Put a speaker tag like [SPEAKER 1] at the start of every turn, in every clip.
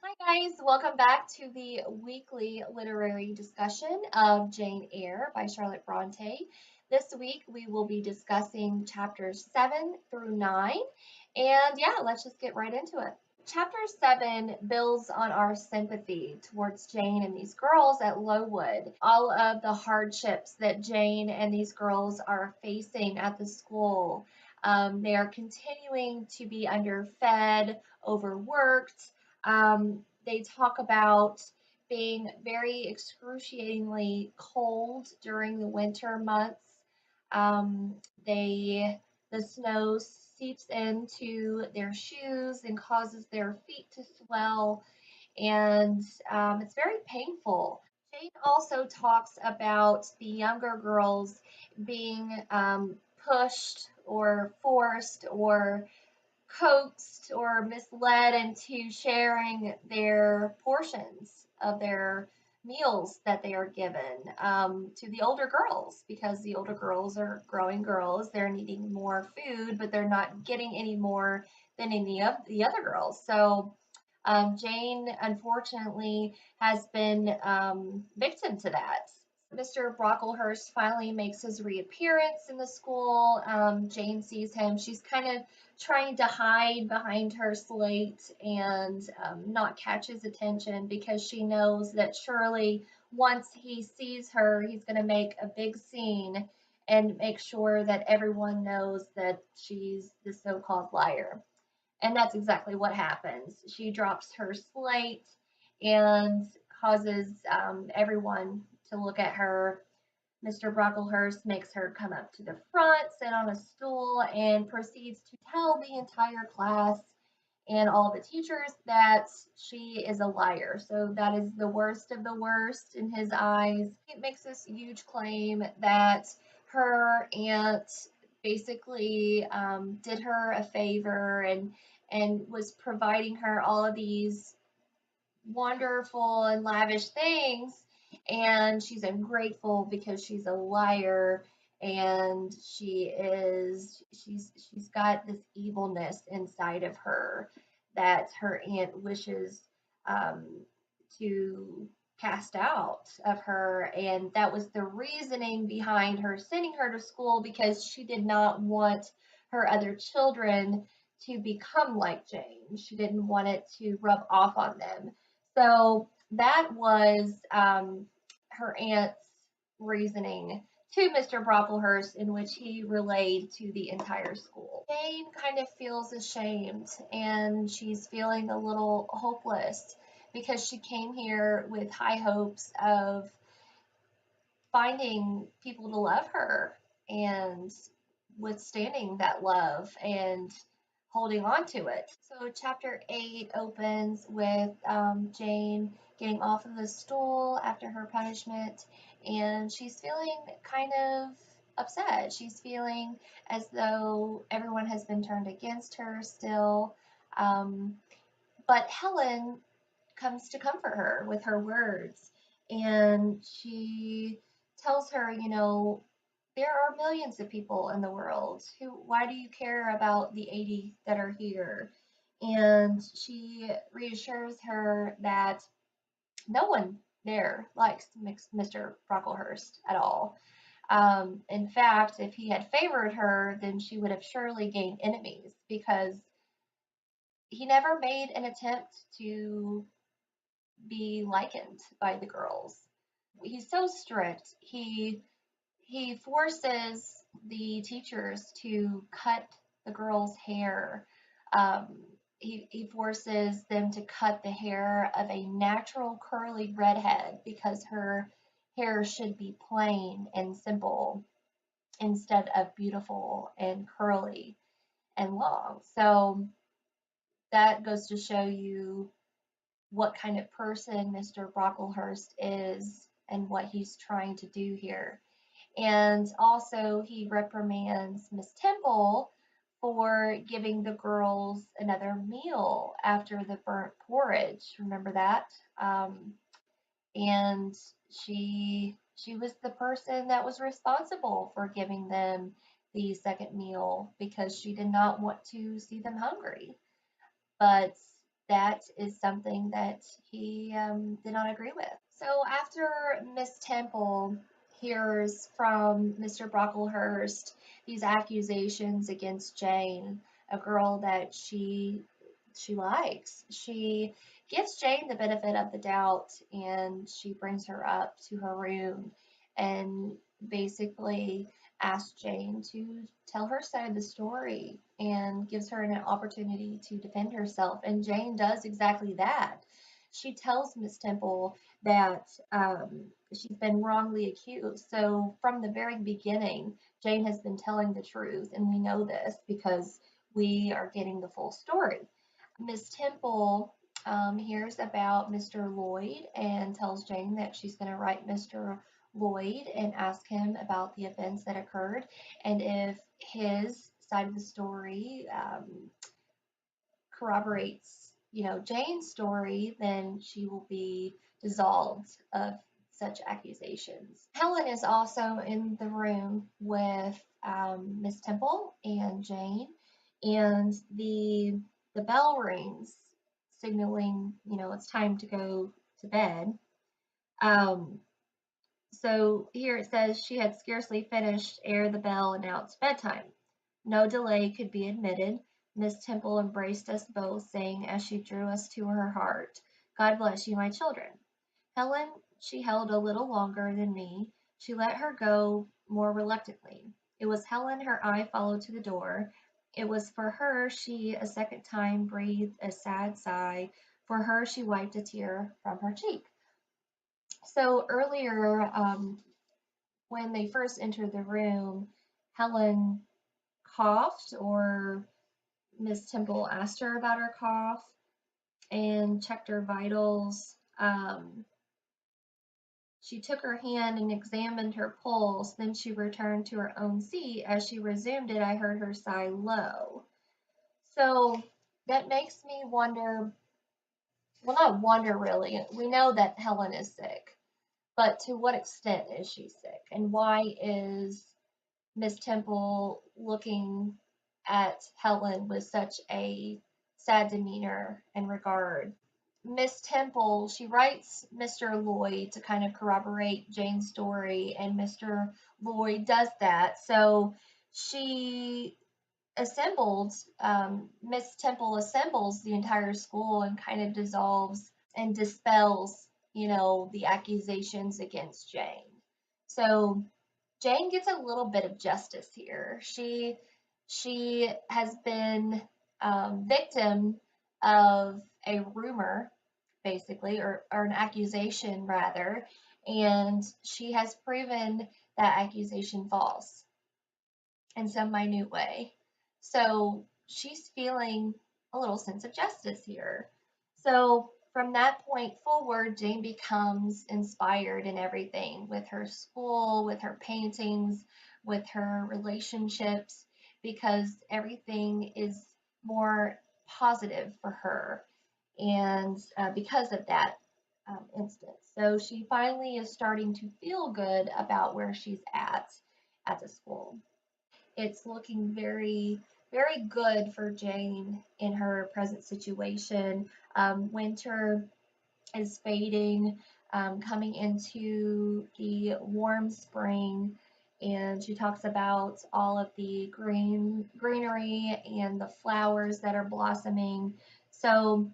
[SPEAKER 1] Hi, guys. Welcome back to the weekly literary discussion of Jane Eyre by Charlotte Bronte. This week we will be discussing chapters 7 through 9. And yeah, let's just get right into it. Chapter 7 builds on our sympathy towards Jane and these girls at Lowood. All of the hardships that Jane and these girls are facing at the school. They are continuing to be underfed, overworked. They talk about being very excruciatingly cold during the winter months. Um, they the snow seeps into their shoes and causes their feet to swell, and it's very painful. Jane also talks about the younger girls being pushed or forced or coaxed or misled into sharing their portions of their meals that they are given to the older girls because the older girls are growing girls. They're needing more food, but they're not getting any more than any of the other girls. So Jane, unfortunately, has been victim to that. Mr. Brocklehurst finally makes his reappearance in the school. Jane sees him. She's kind of trying to hide behind her slate and not catch his attention because she knows that surely once he sees her, he's going to make a big scene and make sure that everyone knows that she's the so called liar. And that's exactly what happens. She drops her slate and causes everyone to look at her. Mr. Brocklehurst makes her come up to the front, sit on a stool, and proceeds to tell the entire class and all the teachers that she is a liar. So that is the worst of the worst in his eyes. He makes this huge claim that her aunt basically did her a favor and was providing her all of these wonderful and lavish things, and she's ungrateful because she's a liar, and she's got this evilness inside of her that her aunt wishes um, to cast out of her, and that was the reasoning behind her sending her to school because she did not want her other children to become like Jane. She didn't want it to rub off on them. So that was her aunt's reasoning to Mr. Brocklehurst, in which he relayed to the entire school. Jane kind of feels ashamed and she's feeling a little hopeless because she came here with high hopes of finding people to love her and withstanding that love and holding on to it. So, chapter 8 opens with Jane getting off of the stool after her punishment, and she's feeling kind of upset. She's feeling as though everyone has been turned against her still. Um, but Helen comes to comfort her with her words. And she tells her, there are millions of people in the world. Why do you care about the 80 that are here? And she reassures her that no one there likes Mr. Brocklehurst at all. In fact, if he had favored her, then she would have surely gained enemies because he never made an attempt to be likened by the girls. He's so strict. He forces the teachers to cut the girls' hair. Um, he forces them to cut the hair of a natural curly redhead because her hair should be plain and simple instead of beautiful and curly and long. So that goes to show you what kind of person Mr. Brocklehurst is and what he's trying to do here. And also, he reprimands Miss Temple for giving the girls another meal after the burnt porridge. Remember that? And she was the person that was responsible for giving them the second meal because she did not want to see them hungry. But that is something that he did not agree with. So after Miss Temple hears from Mr. Brocklehurst these accusations against Jane, a girl that she likes, she gives Jane the benefit of the doubt and she brings her up to her room and basically asks Jane to tell her side of the story and gives her an opportunity to defend herself. And Jane does exactly that. She tells Miss Temple that she's been wrongly accused. So from the very beginning, Jane has been telling the truth, and we know this because we are getting the full story. Miss Temple hears about Mr. Lloyd and tells Jane that she's going to write Mr. Lloyd and ask him about the events that occurred and if his side of the story corroborates, Jane's story, then she will be dissolved of such accusations. Helen is also in the room with Miss Temple and Jane, and the bell rings, signaling, it's time to go to bed. Um, so here it says she had scarcely finished ere the bell announced bedtime. No delay could be admitted. Miss Temple embraced us both, saying as she drew us to her heart, God bless you, my children. Helen she held a little longer than me. She let her go more reluctantly. It was Helen her eye followed to the door. It was for her she a second time breathed a sad sigh. For her she wiped a tear from her cheek. So earlier, when they first entered the room, Helen coughed, or Miss Temple asked her about her cough and checked her vitals. She took her hand and examined her pulse. Then she returned to her own seat. As she resumed it, I heard her sigh low. So that makes me wonder, well, not wonder really. We know that Helen is sick, but to what extent is she sick? And why is Miss Temple looking at Helen with such a sad demeanor and regard? Miss Temple, she writes Mr. Lloyd to kind of corroborate Jane's story, and Mr. Lloyd does that. So she assembled, Miss Temple assembles the entire school and kind of dissolves and dispels, the accusations against Jane. So Jane gets a little bit of justice here. She has been victim of a rumor, basically, or an accusation rather, and she has proven that accusation false in some minute way. So she's feeling a little sense of justice here. So from that point forward, Jane becomes inspired in everything with her school, with her paintings, with her relationships, because everything is more positive for her. And because of that instance. So she finally is starting to feel good about where she's at the school. It's looking very, very good for Jane in her present situation. Winter is fading, coming into the warm spring, and she talks about all of the greenery and the flowers that are blossoming. So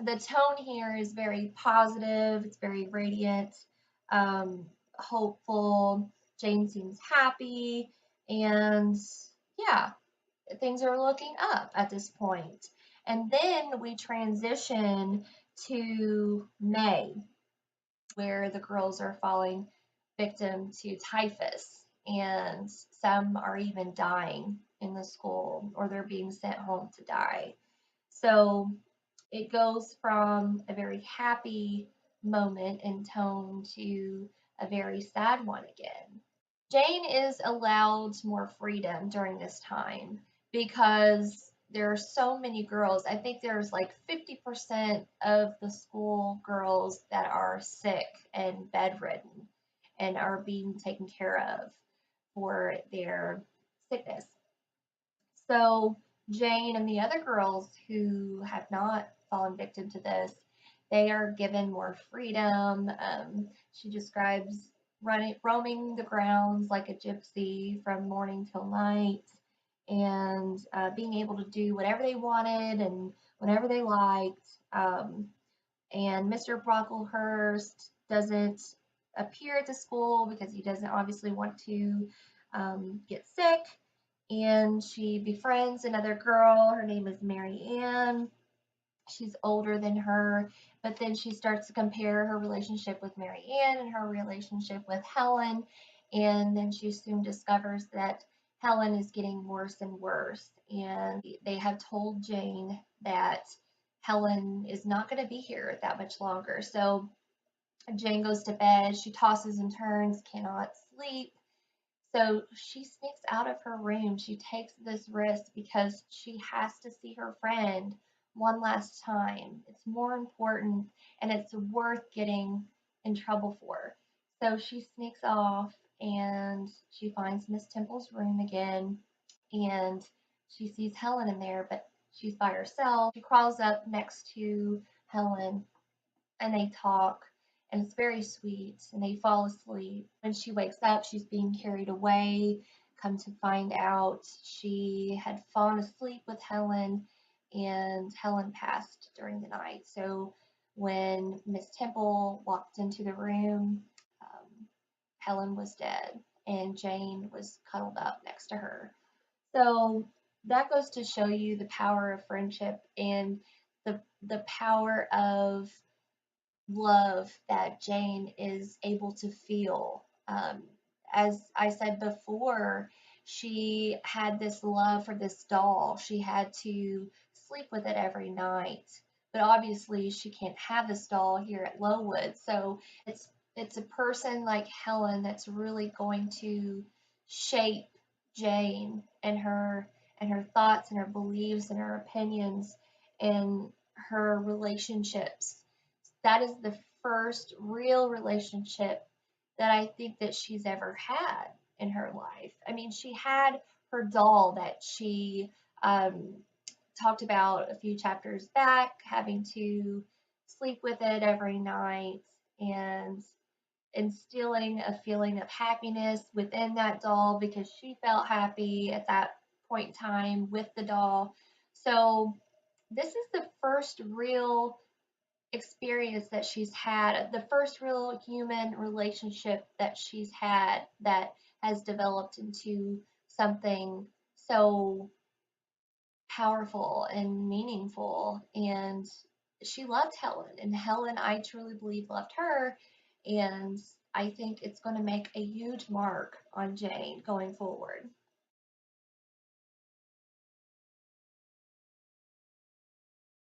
[SPEAKER 1] the tone here is very positive, it's very radiant, hopeful. Jane seems happy, and yeah, things are looking up at this point. And then we transition to May, where the girls are falling victim to typhus, and some are even dying in the school, or they're being sent home to die. So it goes from a very happy moment in tone to a very sad one again. Jane is allowed more freedom during this time because there are so many girls. I think there's like 50% of the school girls that are sick and bedridden and are being taken care of for their sickness. So Jane and the other girls who have not fallen victim to this. They are given more freedom. She describes roaming the grounds like a gypsy from morning till night, and being able to do whatever they wanted and whenever they liked. And Mr. Brocklehurst doesn't appear at the school because he doesn't obviously want to get sick. And she befriends another girl. Her name is Mary Ann. She's older than her, but then she starts to compare her relationship with Mary Ann and her relationship with Helen. And then she soon discovers that Helen is getting worse and worse. And they have told Jane that Helen is not going to be here that much longer. So Jane goes to bed. She tosses and turns, cannot sleep. So she sneaks out of her room. She takes this risk because she has to see her friend one last time. It's more important and it's worth getting in trouble for. So she sneaks off and she finds Miss Temple's room again, and she sees Helen in there, but she's by herself. She crawls up next to Helen and they talk, and it's very sweet, and they fall asleep. When she wakes up, she's being carried away. Come to find out, she had fallen asleep with Helen, and Helen passed during the night. So when Miss Temple walked into the room, Helen was dead, and Jane was cuddled up next to her. So that goes to show you the power of friendship and the power of love that Jane is able to feel. As I said before, she had this love for this doll. She had to sleep with it every night. But obviously, she can't have this doll here at Lowood. So it's a person like Helen that's really going to shape Jane and her thoughts and her beliefs and her opinions and her relationships. That is the first real relationship that I think that she's ever had in her life. I mean, she had her doll that she um, talked about a few chapters back, having to sleep with it every night and instilling a feeling of happiness within that doll because she felt happy at that point in time with the doll. So, this is the first real experience that she's had, the first real human relationship that she's had that has developed into something so powerful and meaningful. And she loved Helen, and Helen, I truly believe, loved her. And I think it's going to make a huge mark on Jane going forward.